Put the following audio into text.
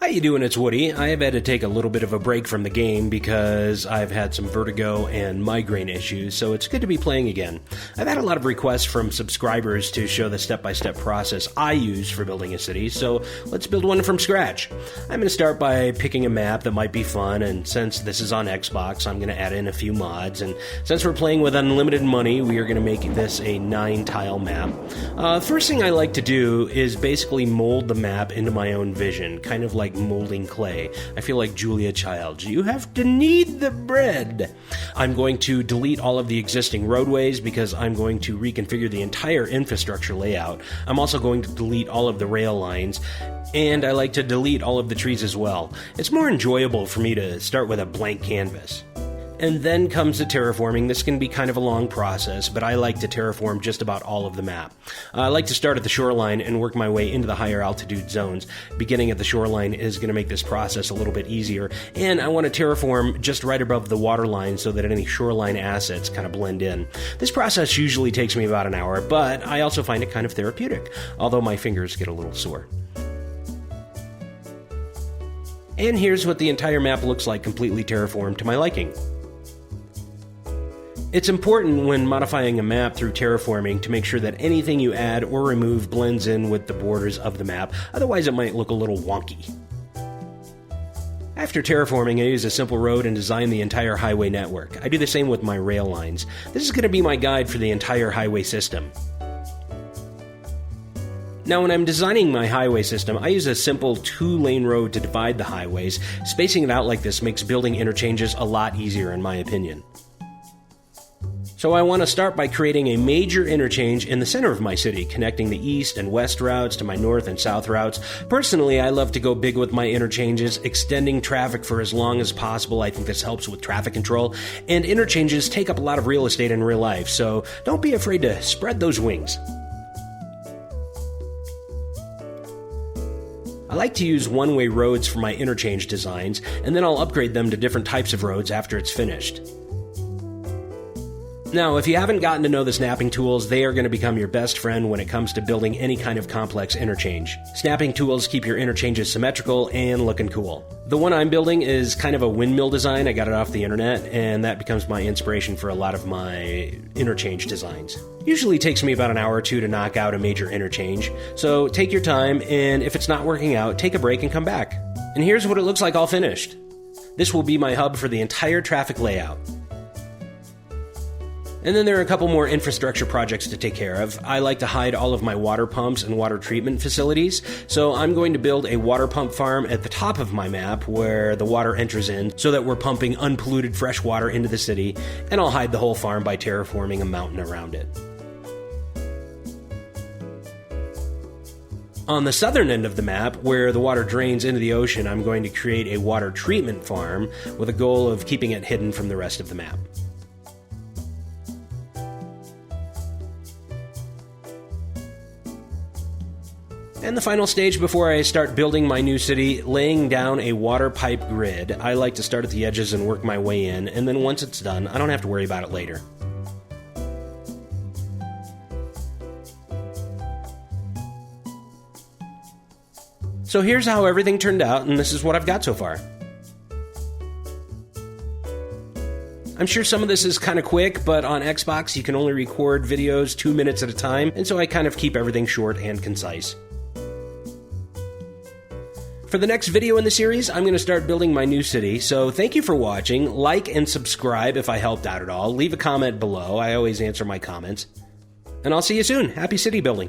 you doing? It's Woody. I have had to take a little bit of a break from the game because I've had some vertigo and migraine issues, so it's good to be playing again. I've had a lot of requests from subscribers to show the step-by-step process I use for building a city, so let's build one from scratch. I'm going to start by picking a map that might be fun, and since this is on Xbox, I'm going to add in a few mods, and since we're playing with unlimited money, we are going to make this a 9-tile map. First thing I like to do is basically mold the map into my own vision, kind of like molding clay. I feel like Julia Childs. You have to knead the bread. I'm going to delete all of the existing roadways because I'm going to reconfigure the entire infrastructure layout. I'm also going to delete all of the rail lines, and I like to delete all of the trees as well. It's more enjoyable for me to start with a blank canvas. And then comes the terraforming. This can be kind of a long process, but I like to terraform just about all of the map. I like to start at the shoreline and work my way into the higher altitude zones. Beginning at the shoreline is going to make this process a little bit easier, and I want to terraform just right above the water line so that any shoreline assets kind of blend in. This process usually takes me about an hour, but I also find it kind of therapeutic, although my fingers get a little sore. And here's what the entire map looks like completely terraformed to my liking. It's important when modifying a map through terraforming to make sure that anything you add or remove blends in with the borders of the map, otherwise it might look a little wonky. After terraforming, I use a simple road and design the entire highway network. I do the same with my rail lines. This is going to be my guide for the entire highway system. Now, when I'm designing my highway system, I use a simple 2-lane road to divide the highways. Spacing it out like this makes building interchanges a lot easier in my opinion. So I want to start by creating a major interchange in the center of my city, connecting the east and west routes to my north and south routes. Personally, I love to go big with my interchanges, extending traffic for as long as possible. I think this helps with traffic control, and interchanges take up a lot of real estate in real life, so don't be afraid to spread those wings. I like to use one-way roads for my interchange designs, and then I'll upgrade them to different types of roads after it's finished. Now, if you haven't gotten to know the snapping tools, they are going to become your best friend when it comes to building any kind of complex interchange. Snapping tools keep your interchanges symmetrical and looking cool. The one I'm building is kind of a windmill design. I got it off the internet, and that becomes my inspiration for a lot of my interchange designs. Usually takes me about an hour or two to knock out a major interchange, so take your time, and if it's not working out, take a break and come back. And here's what it looks like all finished. This will be my hub for the entire traffic layout. And then there are a couple more infrastructure projects to take care of. I like to hide all of my water pumps and water treatment facilities, so I'm going to build a water pump farm at the top of my map where the water enters in so that we're pumping unpolluted fresh water into the city, and I'll hide the whole farm by terraforming a mountain around it. On the southern end of the map, where the water drains into the ocean, I'm going to create a water treatment farm with a goal of keeping it hidden from the rest of the map. And the final stage before I start building my new city, laying down a water pipe grid. I like to start at the edges and work my way in, and then once it's done, I don't have to worry about it later. So here's how everything turned out, and this is what I've got so far. I'm sure some of this is kind of quick, but on Xbox you can only record videos 2 minutes at a time, and so I kind of keep everything short and concise. For the next video in the series, I'm going to start building my new city, so thank you for watching. Like and subscribe if I helped out at all. Leave a comment below. I always answer my comments. And I'll see you soon. Happy city building.